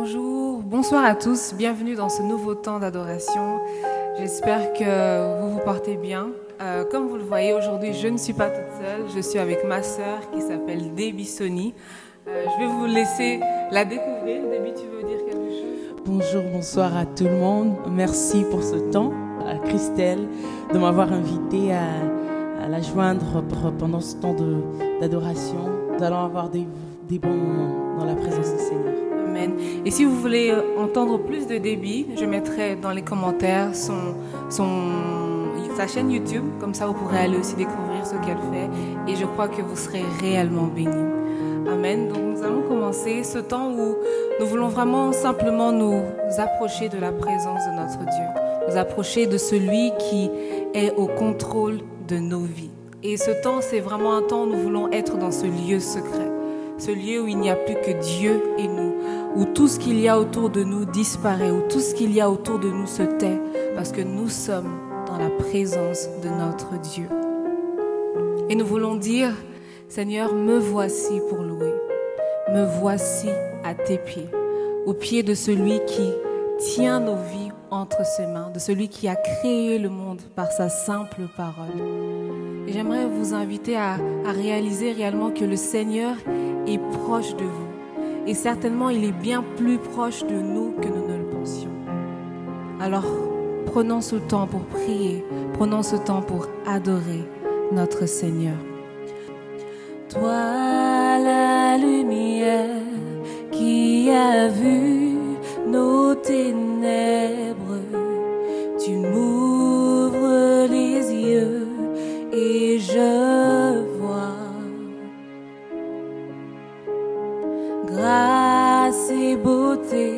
Bonjour, bonsoir à tous, bienvenue dans ce nouveau temps d'adoration. J'espère que vous vous portez bien. Comme vous le voyez, aujourd'hui, je ne suis pas toute seule, je suis avec ma sœur qui s'appelle Debbie Sony. Je vais vous laisser la découvrir. Debbie, tu veux dire quelque chose? Bonjour, bonsoir à tout le monde. Merci pour ce temps, à Christelle, de m'avoir invité à la joindre pendant ce temps d'adoration. Nous allons avoir des bons moments dans la présence du Seigneur. Amen. Et si vous voulez entendre plus de Debbie, je mettrai dans les commentaires sa chaîne YouTube. Comme ça, vous pourrez aller aussi découvrir ce qu'elle fait. Et je crois que vous serez réellement bénis. Amen. Donc, nous allons commencer ce temps où nous voulons vraiment simplement nous approcher de la présence de notre Dieu. Nous approcher de celui qui est au contrôle de nos vies. Et ce temps, c'est vraiment un temps où nous voulons être dans ce lieu secret. Ce lieu où il n'y a plus que Dieu et nous, où tout ce qu'il y a autour de nous disparaît, où tout ce qu'il y a autour de nous se tait, parce que nous sommes dans la présence de notre Dieu. Et nous voulons dire, Seigneur, me voici pour louer, me voici à tes pieds, aux pieds de celui qui tient nos vies entre ses mains, de celui qui a créé le monde par sa simple parole. Et j'aimerais vous inviter à réaliser réellement que le Seigneur est proche de vous. Et certainement, il est bien plus proche de nous que nous ne le pensions. Alors, prenons ce temps pour prier, prenons ce temps pour adorer notre Seigneur. Toi, la lumière qui a vu nos ténèbres, tu m'ouvres les yeux et je vois grâce et beauté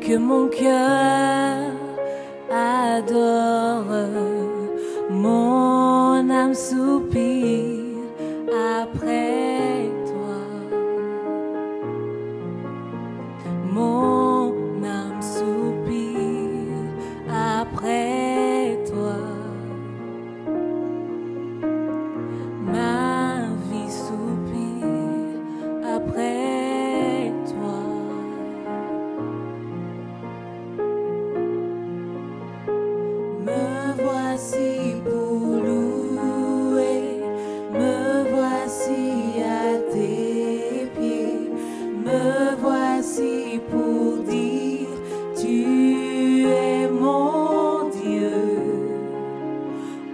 que mon cœur adore. Mon âme soupire après toi. Mon âme soupire après toi. Ma vie soupire après toi. Me voici pour louer, me voici à tes pieds, me voici pour dire tu es mon Dieu.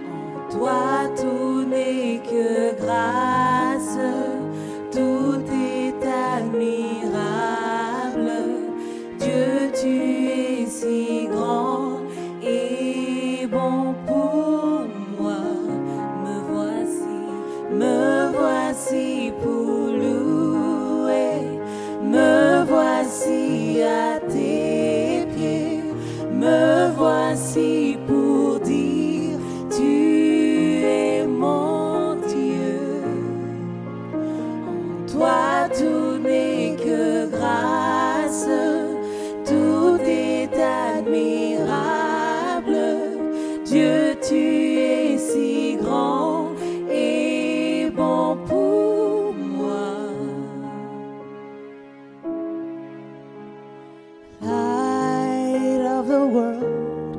En toi tout n'est que grâce, tout est admirable. Dieu, tu es si grand et bon pour moi. Me voici pour louer, me voici à tes pieds, me voici pour dire tu es mon Dieu. En toi tout n'est que grâce, tout est admirable. Dieu, tu es si grand et bon pour moi. Light of the world,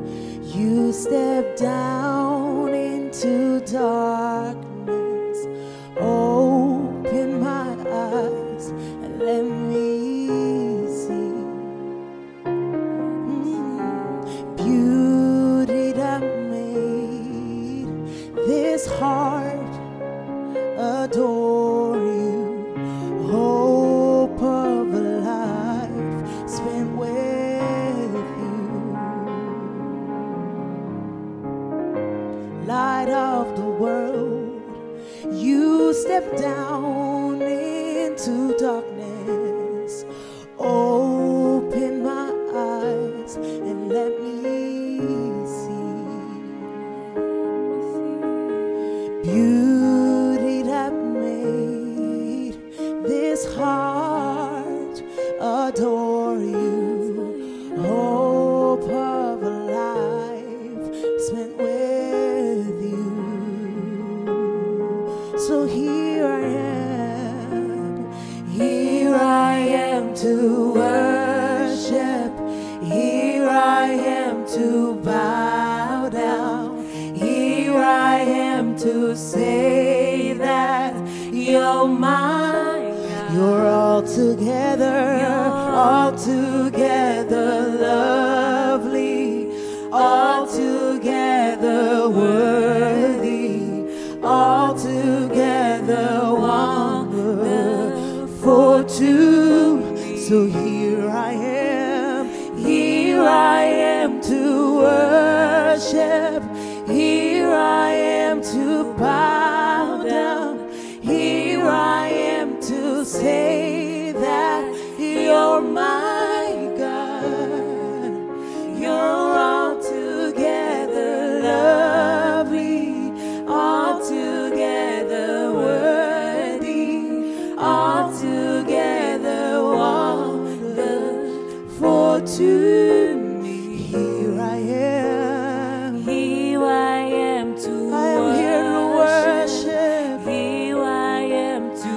you step down into darkness. Open my eyes and let me see beauty that made this heart adore you. Hope of a life spent with you. Light of the world, you step down into darkness. Open my eyes and let me see beauty that made this heart adore you. Hope of a life spent with you. So here I am to worship. say that you're mine. You're all together lovely, all together worthy, all together wonderful too. So here I am to worship, here I am to bow down, here I am to say that you're my God. You're all together lovely, all together worthy, all together wonderful to me. Here I am to worship, here I am to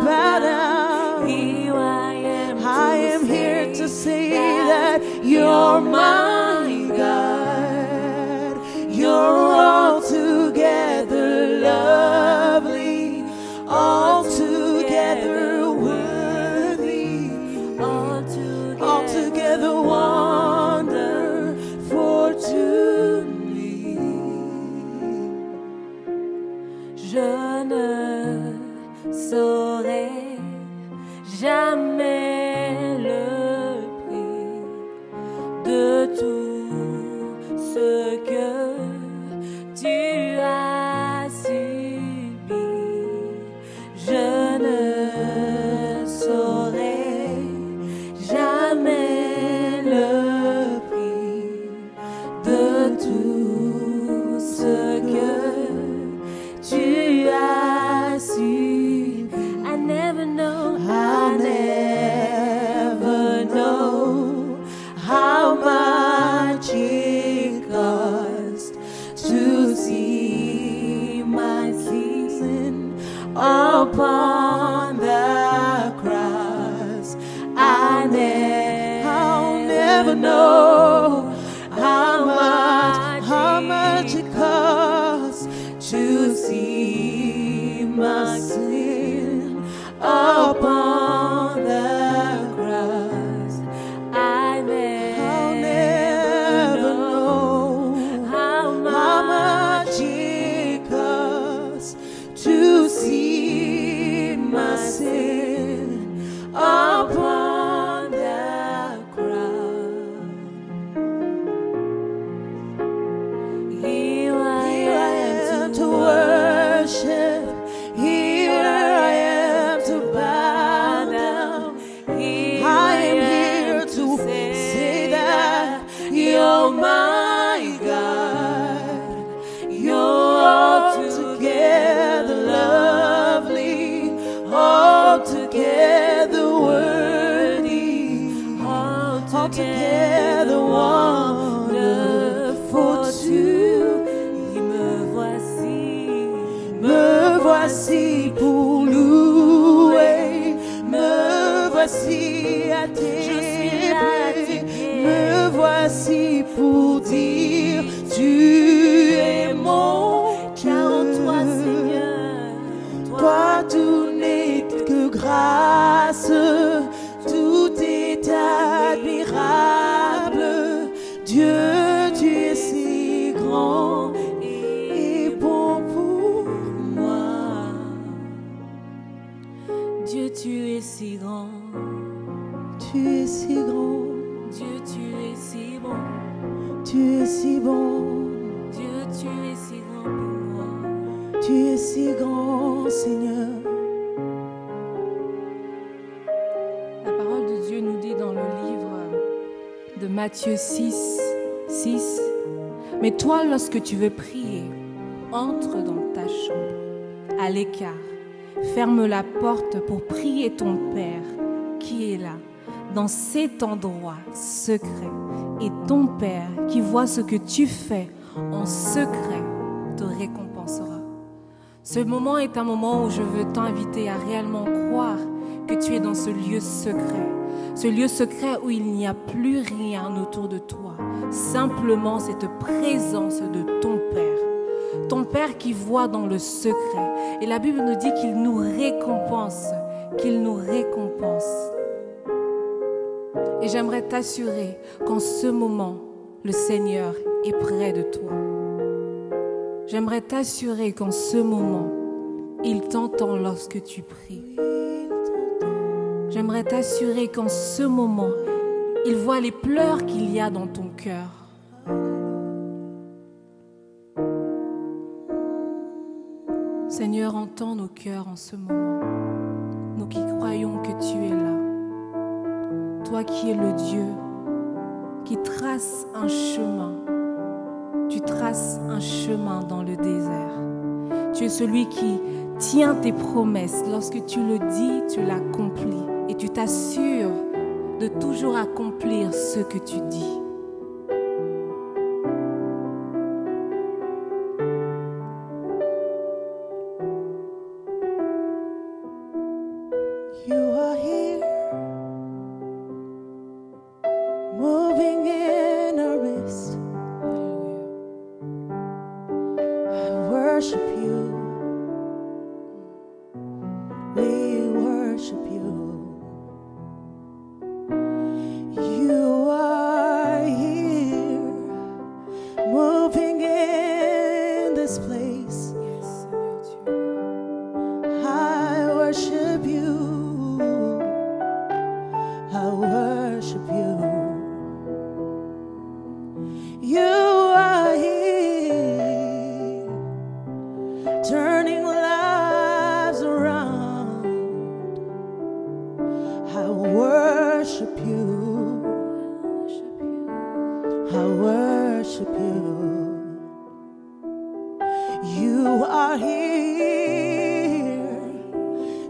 bow down, here I am here to say that you're my God. You're all together lovely, all together worthy, all together wonderful to me. Je ne saurais jamais le prix de tout ce que tu as subi. Je ne saurais jamais le prix de tout ce que tu as subi. I never know how much it cost to see my sin upon the cross. I'll never know how much it costs to see my sin upon the cross. I'll never know how much it costs to see my sin upon the cross. Here I am to worship, here I am to bow down, here I am here to say that you're my God. You're all together lovely, all together worthy, all together wonderful too. Me voici pour louer, me voici à tes pieds, me voici pour dire tu es mon Dieu. Toi Seigneur, toi tout n'est que grâce, tout est admirable. Dieu, tu es si grand et bon pour moi. Dieu, tu es si grand. Tu es si grand. Dieu, tu es si bon. Tu es si bon. Dieu, tu es si grand pour moi. Tu es si grand, Seigneur. La parole de Dieu nous dit dans le livre de Matthieu 6, mais toi, lorsque tu veux prier, entre dans ta chambre, à l'écart, ferme la porte pour prier ton Père qui est là, dans cet endroit secret. Et ton Père qui voit ce que tu fais en secret te récompensera. Ce moment est un moment où je veux t'inviter à réellement croire que tu es dans ce lieu secret où il n'y a plus rien autour de toi, simplement cette présence de ton Père. ton Père qui voit dans le secret. Et la Bible nous dit qu'il nous récompense, qu'il nous récompense. Et j'aimerais t'assurer qu'en ce moment, le Seigneur est près de toi. J'aimerais t'assurer qu'en ce moment, il t'entend lorsque tu pries. J'aimerais t'assurer qu'en ce moment, il voit les pleurs qu'il y a dans ton cœur. Seigneur, entends nos cœurs en ce moment. Nous qui croyons que tu es là. Toi qui es le Dieu qui trace un chemin. Tu traces un chemin dans le désert. Tu es celui qui tient tes promesses. Lorsque tu le dis, tu l'accomplis. Et tu t'assures de toujours accomplir ce que tu dis.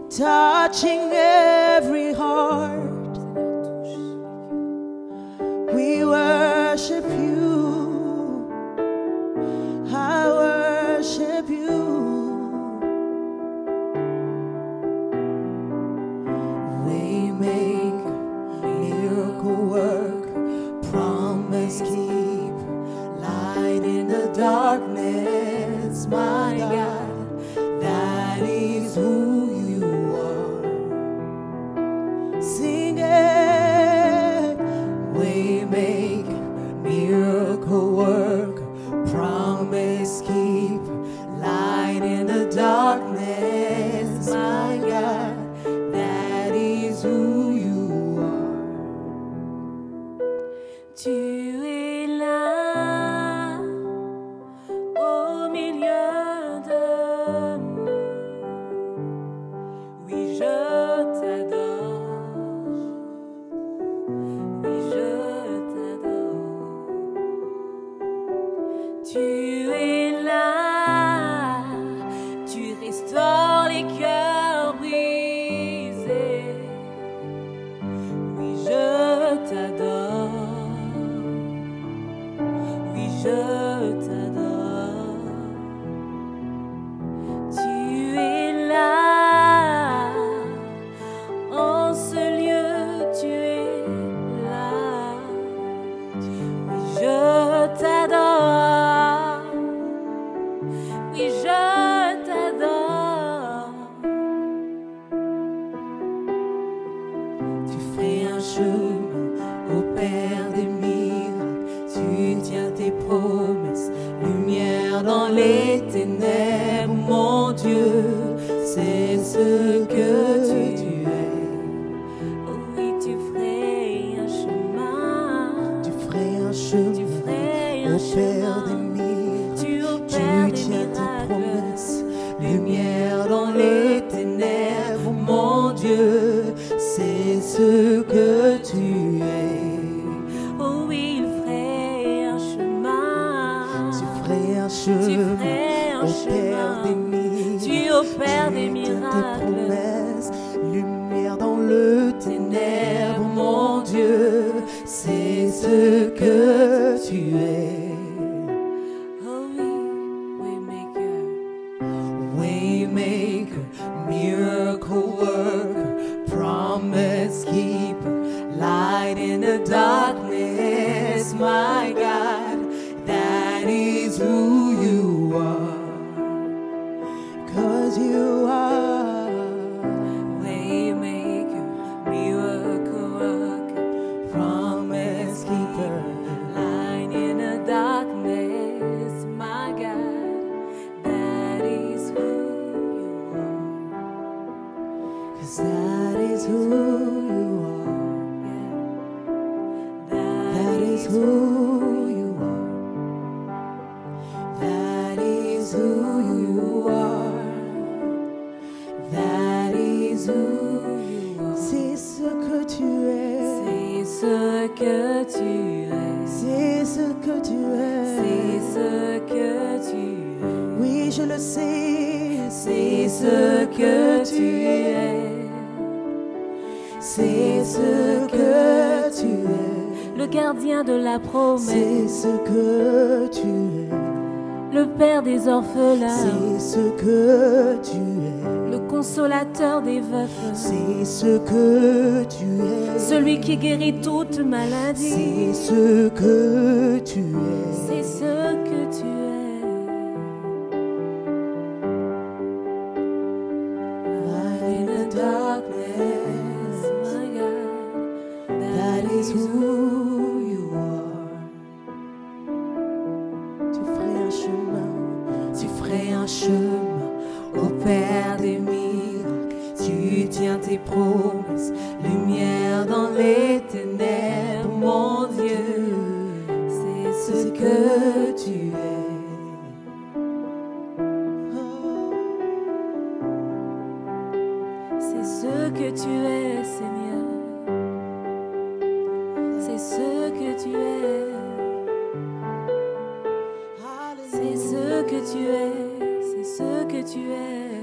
Touching every heart, we worship you, I worship you. Waymaker, miracle work, promise keep, light in the darkness, my God, that is who sing it. Waymaker, miracle work, promise keep, light in the darkness, my God, that is who you are. Tu es là au milieu de nous. Oui, je tu es là, tu restaures les cœurs brisés. Oui, je t'adore. Oui, je t'adore. Tu es là, en ce lieu, tu es là. Oui, je t'adore. Oui, je t'adore. Tu ferais un chemin au Père des miracles. Tu tiens tes promesses, lumière dans les ténèbres. Mon Dieu, c'est ce que tu es. Oh oui, tu ferais un chemin. Tu ferais un chemin au Père des miracles. Tu tiens tes promesses, lumière dans les ténèbres, mon Dieu, c'est ce que tu es. Oh oui, il ferait un chemin. Tu ferais un chemin au Père des miracles. Tu opères des miracles. Tes promesses, lumière dans le ténèbre, mon Dieu, c'est ce que tu es. Waymaker, miracle worker, promise keeper, light in the darkness, my God, that is who you are. who you are. That is who you are. That is who you are. That is who you are. C'est ce que tu es. C'est ce que tu es. C'est ce que tu es. C'est ce que tu es. Oui, je le sais. C'est ce que tu es. C'est ce que tu es. Le gardien de la promesse. C'est ce que tu es. Le père des orphelins. C'est ce que tu es. Le consolateur des veufs. C'est ce que tu es. Celui qui guérit toute maladie. C'est ce que tu es. C'est ce que tu es. Light in the darkness, my God, that is who you are. Tu ferais un chemin, tu ferais un chemin au Père des miracles. Tu tiens tes promesses, lumière dans les ténèbres, mon Dieu. C'est ce que tu es. C'est ce que tu es, Seigneur. C'est ce que tu es. C'est ce que tu es. C'est ce que tu es.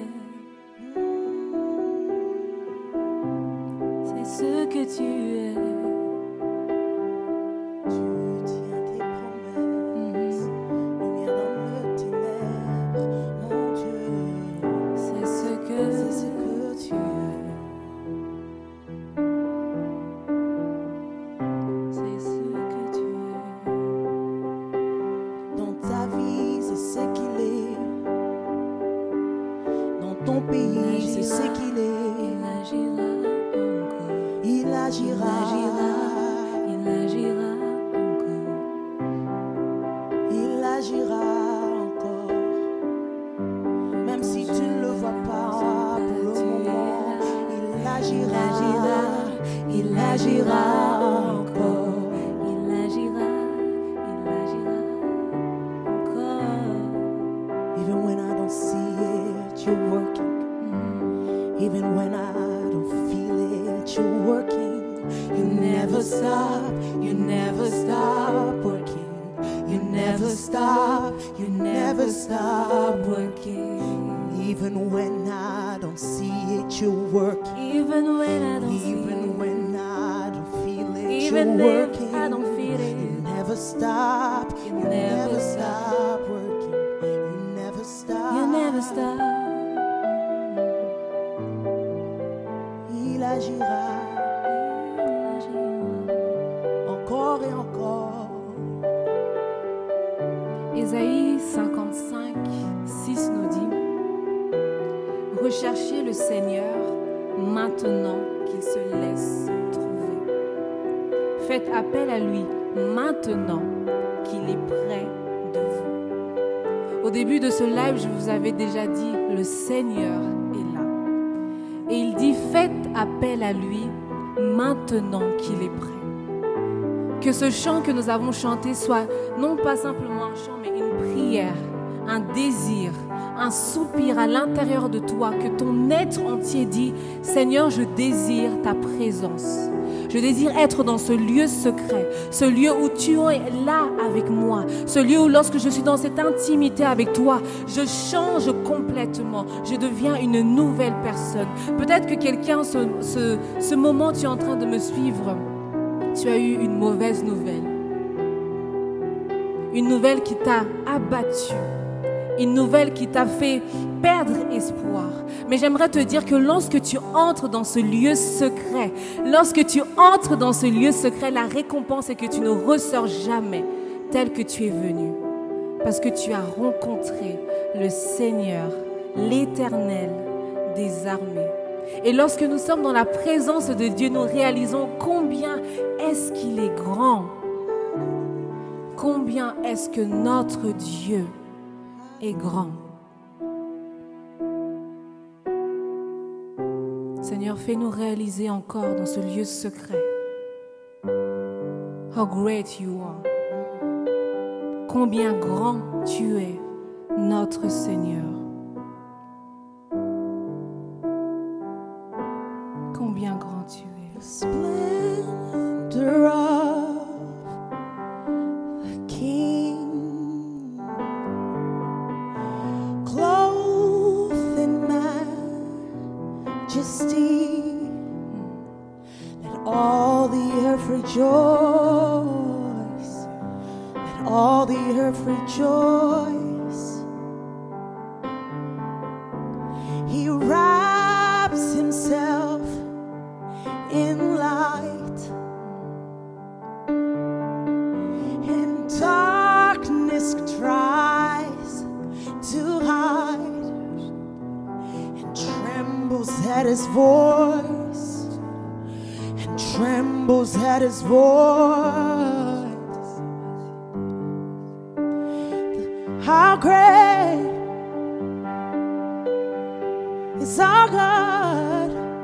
C'est ce que tu es. Tu tiens tes promesses, lumière dans le ténèbre, mon Dieu. C'est ce que tu es. C'est ce que tu es. Dans ta vie, c'est ce qu'il est. Dans ton pays, c'est ce qu'il est. Il agira encore. Il agira encore. Il agira encore. Même si tu ne le vois pas pour le moment, il agira. Il agira encore. Il agira encore. Even when I don't see it, you're working. Even when I don't feel it, you're working. You never stop working. You never stop working. Even when I don't see it, you're working. Even when I don't feel it, even you're working. I don't feel it. You never stop working. You never stop. Il agira encore et encore. Ésaïe 55, 6 nous dit: recherchez le Seigneur maintenant qu'il se laisse trouver. Faites appel à lui maintenant qu'il est près de vous. Au début de ce live, je vous avais déjà dit, le Seigneur est là. Et il dit, faites appel à lui maintenant qu'il est prêt. Que ce chant que nous avons chanté soit non pas simplement un chant, mais une prière, un désir, un soupir à l'intérieur de toi, que ton être entier dit, Seigneur, je désire ta présence. Je désire être dans ce lieu secret, ce lieu où tu es là avec moi, ce lieu où lorsque je suis dans cette intimité avec toi, je change complètement, je deviens une nouvelle personne. Peut-être que quelqu'un, ce moment, tu es en train de me suivre, tu as eu une mauvaise nouvelle. Une nouvelle qui t'a abattu. Une nouvelle qui t'a fait perdre espoir. Mais j'aimerais te dire que lorsque tu entres dans ce lieu secret, la récompense est que tu ne ressors jamais tel que tu es venu. Parce que tu as rencontré le Seigneur, l'Éternel des armées. Et lorsque nous sommes dans la présence de Dieu, nous réalisons combien est-ce qu'il est grand. Combien est-ce que notre Dieu est grand. Seigneur, Seigneur, fais-nous réaliser encore dans ce lieu secret how great you are. Combien grand tu es, notre Seigneur. Combien grand tu es. Splendor of the King, clothed in majesty, let all the earth rejoice, let all the earth rejoice. He wraps himself in light, and darkness tries to hide, and trembles at his voice, and trembles at his voice. How great is our God?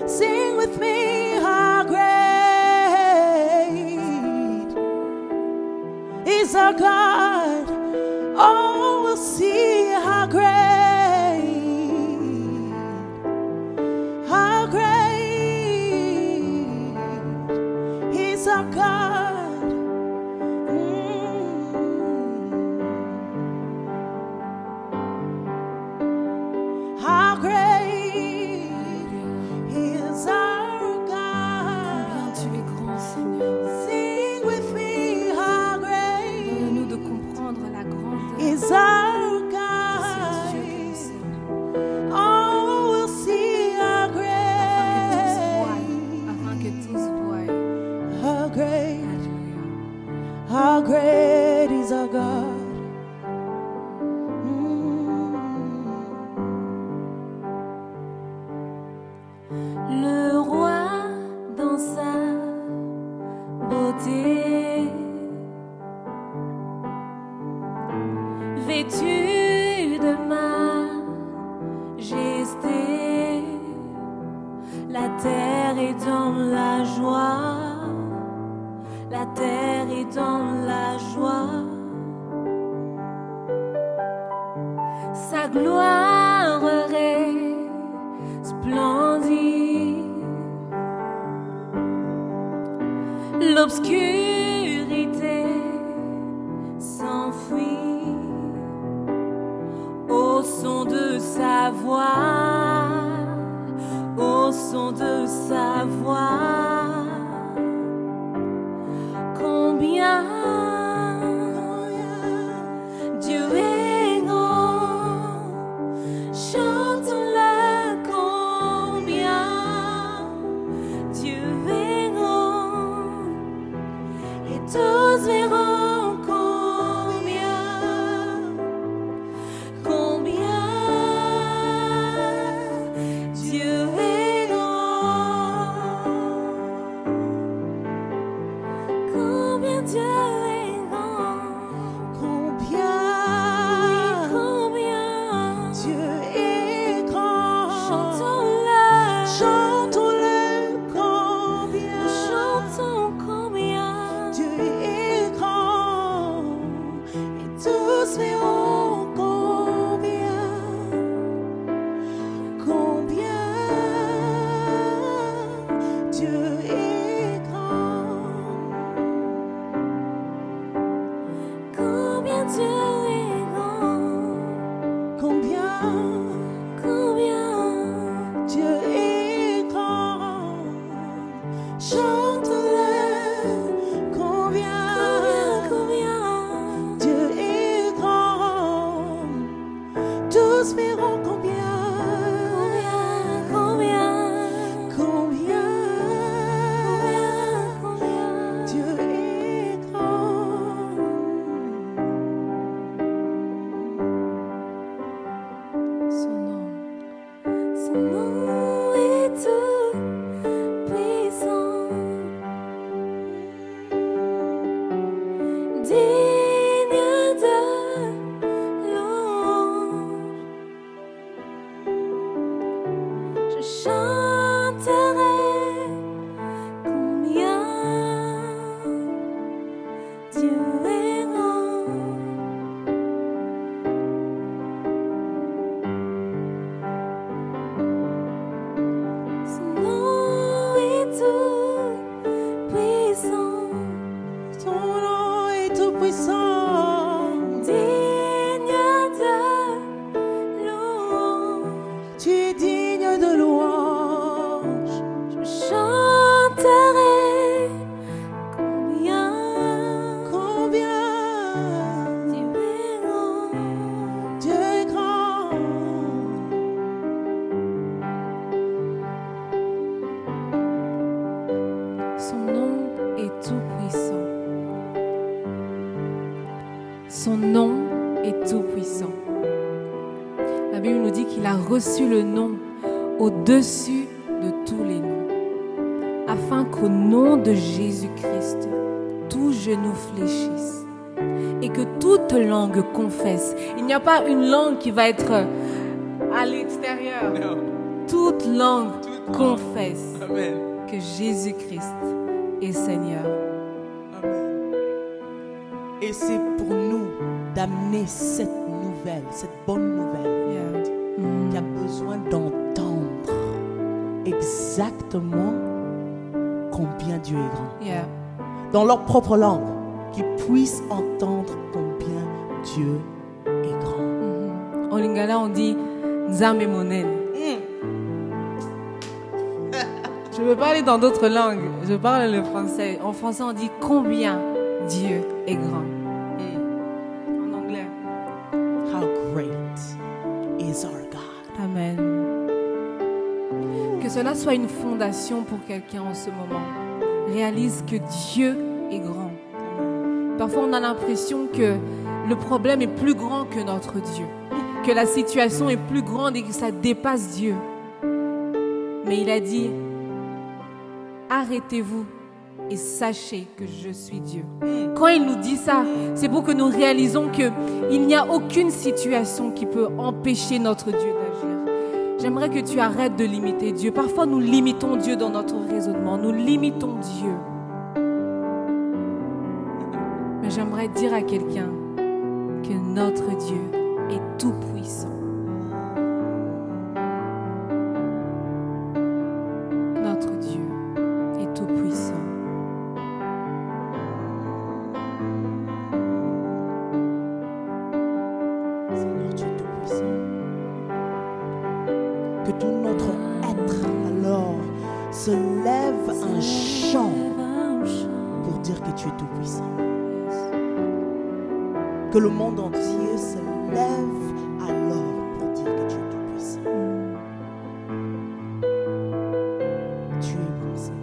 Sing with me, how great is our God. Oh, we'll see how great is our God. How great is our God. Combien tu es grand, Seigneur. Sing with me, how great Donne-nous de comprendre la grandeur is our de ce God. Dieu que nous servons. Oh, we'll see how Afin que tous voient. how great, Alléluia. how great is our God. Le roi dans sa beauté, vêtu de majesté, la terre est dans la joie, la terre est dans la joie. Sa gloire resplendit. L'obscurité s'enfuit au son de sa voix, au son de sa voix. Combien Dieu est grand, chantons-le, combien Dieu est grand, et tous verront combien Dieu est grand, combien Dieu est grand, Combien combien Dieu est grand. chantons-le, Chantons-le, combien chantons combien Dieu est grand. Et tous verront combien Dieu est grand. combien Dieu est grand, Combien combien Dieu est grand. Chante-le, combien Dieu est grand. Tous verront combien Dieu est grand. Son nom. Son nom est tout puissant. Son nom est tout puissant. Son nom est tout puissant. La Bible nous dit qu'il a reçu le nom au-dessus de tous les noms, afin qu'au nom de Jésus-Christ, tout genou fléchisse et que toute langue confesse. Il n'y a pas une langue qui va être à l'extérieur. Non. Toute langue confesse Amen. que Jésus-Christ est Seigneur. Amen. Et c'est pour nous d'amener cette nouvelle, cette bonne nouvelle, qui a besoin d'entendre exactement combien Dieu est grand. Yeah. Dans leur propre langue, qu'ils puissent entendre combien Dieu est grand. En lingala, on dit Nzambe Monen. Je ne veux pas aller dans d'autres langues. Je parle le français. En français, on dit combien Dieu est grand. En anglais. How great is our God. Amen. Que cela soit une fondation pour quelqu'un en ce moment. Réalise que Dieu est grand. Parfois, on a l'impression que le problème est plus grand que notre Dieu. Que la situation est plus grande et que ça dépasse Dieu. Mais il a dit, arrêtez-vous et sachez que je suis Dieu. Quand il nous dit ça, c'est pour que nous réalisons qu'il n'y a aucune situation qui peut empêcher notre Dieu d'agir. J'aimerais que tu arrêtes de limiter Dieu. Parfois, nous limitons Dieu dans notre raisonnement. Nous limitons Dieu. Mais j'aimerais dire à quelqu'un que notre Dieu est tout puissant. Notre Dieu est tout puissant. Seigneur Dieu Tout-Puissant, que tout notre être alors se lève un chant pour dire que tu es tout-puissant. Que le monde entier se lève alors pour dire que tu es tout-puissant. Tu es bon, Seigneur.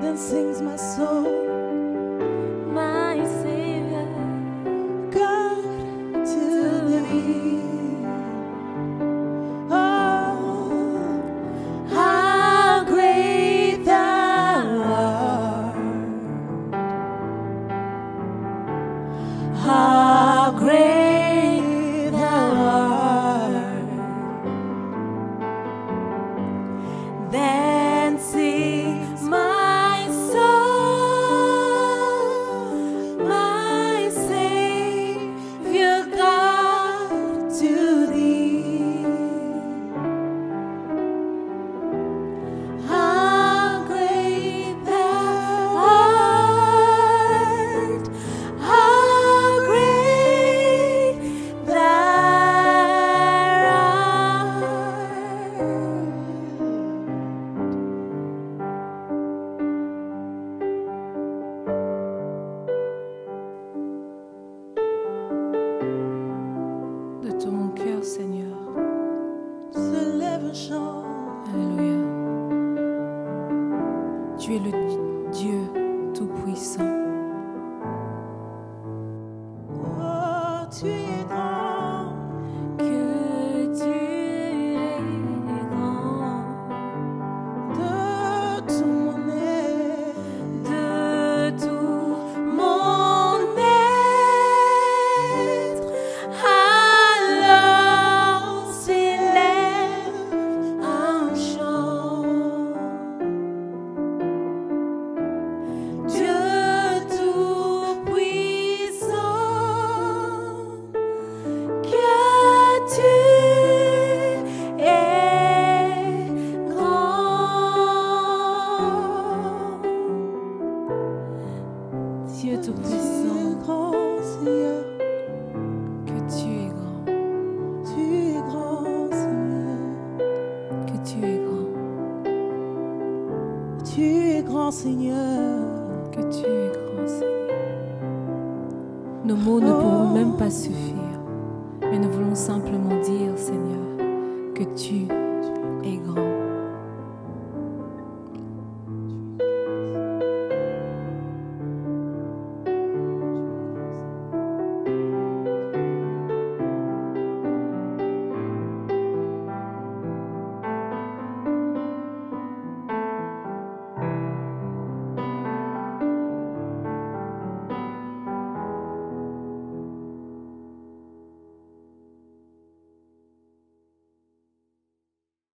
Then sings my soul, My Savior, God to thee. Oh, how great thou art! How great thou art! Then sings my soul, my Savior God to thee. How great thou art! How great thou De tout mon cœur, Seigneur. Se lève un chant. Alléluia. Tu es le Dieu tout-puissant. Dieu Tout-Puissant, grand Seigneur, que tu es grand, tu es grand Seigneur, que tu es grand, tu es grand Seigneur, que tu es grand, Seigneur. Nos mots ne pourront même pas suffire, mais nous voulons simplement dire, Seigneur, que tu